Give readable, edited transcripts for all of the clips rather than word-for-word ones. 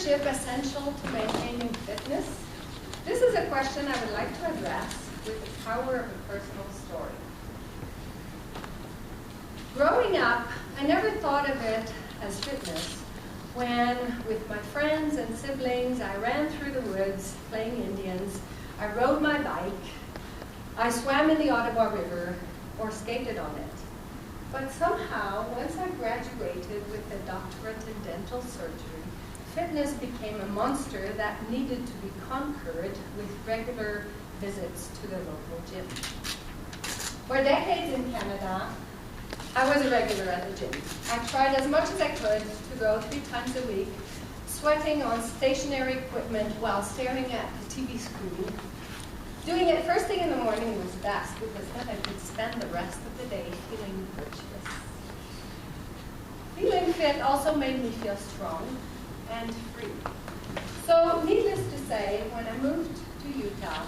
leadership essential to maintaining fitness? This is a question I would like to address with the power of a personal story. Growing up, I never thought of it as fitness when, with my friends and siblings, I ran through the woods playing Indians, I rode my bike, I swam in the Ottawa River, or skated on it. But somehow, once I graduated with a doctorate in dental surgery, fitness became a monster that needed to be conquered with regular visits to the local gym. For decades in Canada, I was a regular at the gym. I tried as much as I could to go 3 times a week, sweating on stationary equipment while staring at the TV screen. Doing it first thing in the morning was best because then I could spend the rest of the day feeling virtuous. Feeling fit also made me feel strong and free. So needless to say, when I moved to Utah,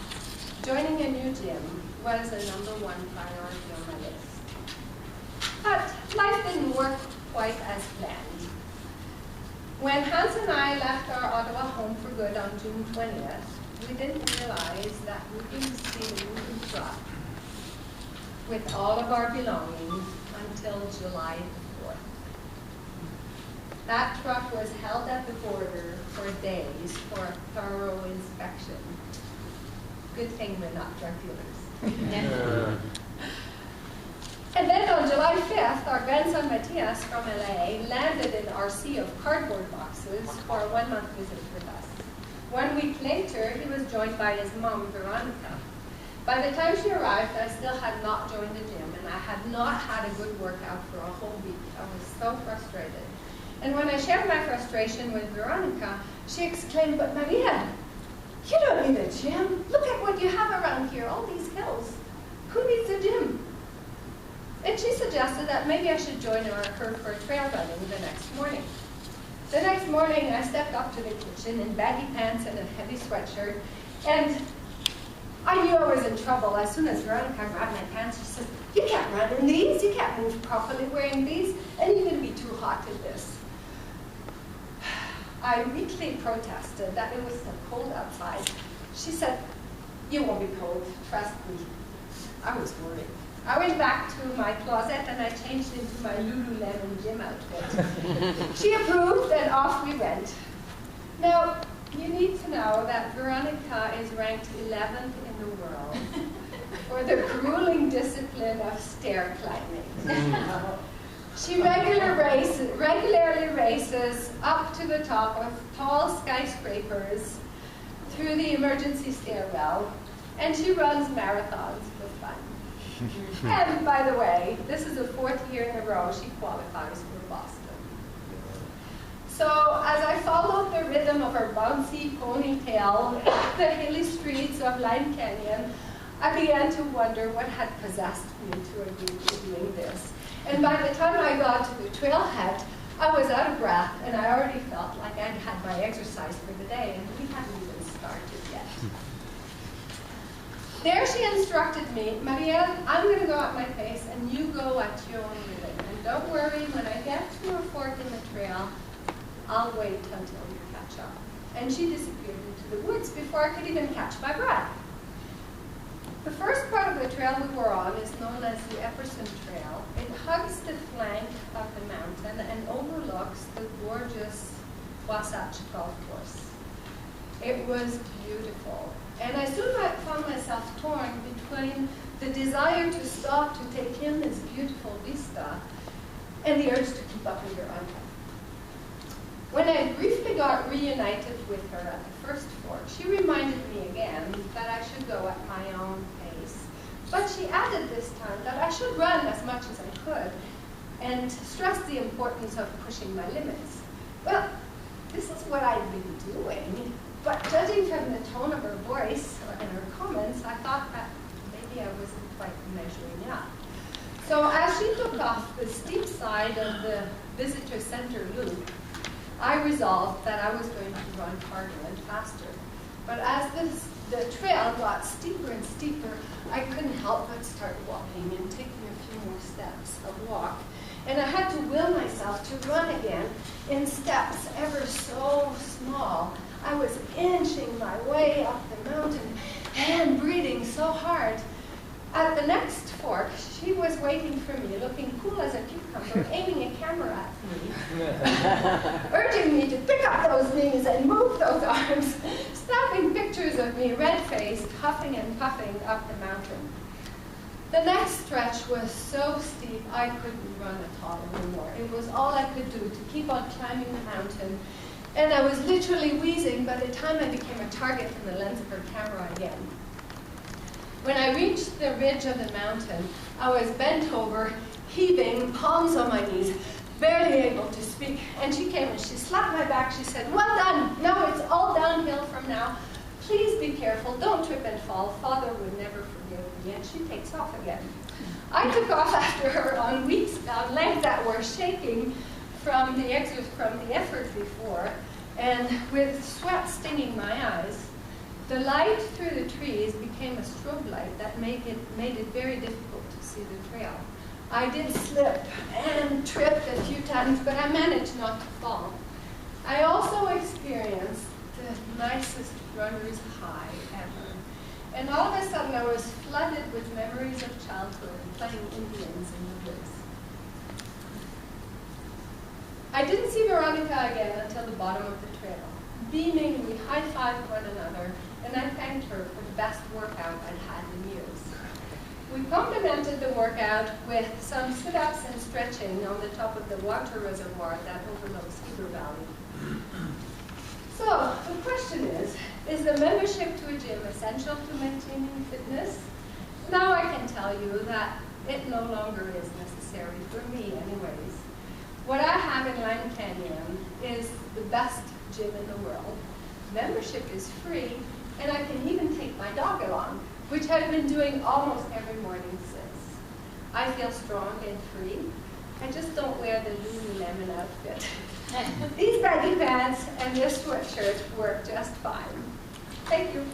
joining a new gym was a #1 priority on my list. But life didn't work quite as planned. When Hans and I left our Ottawa home for good on June 20th, we didn't realize that we wouldn't see the moving truck with all of our belongings until July 4th. That truck was held at the border for days for a thorough inspection. Good thing we're not drug dealers. And then on July 5th, our grandson Matthias from LA landed in our sea of cardboard boxes for a 1-month visit with us. 1 week later, he was joined by his mom, Veronica. By the time she arrived, I still had not joined the gym, and I had not had a good workout for a whole week. I was so frustrated. And when I shared my frustration with Veronica, she exclaimed, "But Marielle, you don't need a gym. Look at what you have around here, all these hills. Who needs a gym?" And she suggested that maybe I should join her for trail running the next morning. The next morning, I stepped up to the kitchen in baggy pants and a heavy sweatshirt, and I knew I was in trouble. As soon as Veronica grabbed my pants, she said, "You can't run in these. You can't move properly wearing these, and you're going to be too hot in this." I weakly protested that it was so cold outside. She said, "You won't be cold, trust me." I was worried. I went back to my closet and I changed into my Lululemon gym outfit. She approved and off we went. Now, you need to know that Veronica is ranked 11th in the world for the grueling discipline of stair climbing. She regularly races up to the top of tall skyscrapers through the emergency stairwell, and she runs marathons for fun. And by the way, this is the 4th year in a row she qualifies for Boston. So as I followed the rhythm of her bouncy ponytail up the hilly streets of Lime Canyon, I began to wonder what had possessed me to agree to doing this. And by the time I got to the trailhead, I was out of breath, and I already felt like I'd had my exercise for the day, and we hadn't even started yet. There she instructed me, "Marielle, I'm going to go at my pace, and you go at your own rhythm. And don't worry, when I get to a fork in the trail, I'll wait until you catch up." And she disappeared into the woods before I could even catch my breath. The first part of the trail we were on is known as the Epperson Trail. It hugs the flank of the mountain and overlooks the gorgeous Wasatch Golf Course. It was beautiful. And I soon found myself torn between the desire to stop to take in this beautiful vista and the urge to keep up with Veronica. When I briefly got reunited with her at the first fork, she reminded me again that I should go at my own pace. But she added this time that I should run as much as I could and stressed the importance of pushing my limits. Well, this is what I'd been doing. But judging from the tone of her voice and her comments, I thought that maybe I wasn't quite measuring up. So as she took off the steep side of the visitor center loop, I resolved that I was going to run harder and faster. But as the trail got steeper and steeper, I couldn't help but start walking and taking a few more steps of walk. And I had to will myself to run again, in steps ever so small. I was inching my way up the mountain and breathing so hard. At the next fork, she was waiting for me, looking cool as a cucumber, aiming a camera at me, urging me to pick up those knees and move those arms, snapping pictures of me, red-faced, huffing and puffing up the mountain. The next stretch was so steep I couldn't run at all anymore. It was all I could do to keep on climbing the mountain, and I was literally wheezing by the time I became a target from the lens of her camera again. When I reached the ridge of the mountain, I was bent over, heaving, palms on my knees, barely able to speak. And she came and she slapped my back. She said, "Well done. Now it's all downhill from now. Please be careful. Don't trip and fall. Father would never forgive me." And she takes off again. I took off after her on legs that were shaking from the effort before, and with sweat stinging my eyes. The light through the trees became a strobe light that made it very difficult to see the trail. I did slip and tripped a few times, but I managed not to fall. I also experienced the nicest runner's high ever. And all of a sudden I was flooded with memories of childhood and playing Indians in the woods. I didn't see Veronica again until the bottom of the trail. Beaming, we high-fived one another, and I thanked her for the best workout I'd had in years. We complemented the workout with some sit-ups and stretching on the top of the water reservoir that overlooks Heber Valley. So, the question is the membership to a gym essential to maintaining fitness? Now I can tell you that it no longer is necessary, for me anyways. What I have in Lime Canyon is the best gym in the world. Membership is free, and I can even take my dog along, which I've been doing almost every morning since. I feel strong and free. I just don't wear the Lululemon outfit. These baggy pants and this sweatshirt work just fine. Thank you.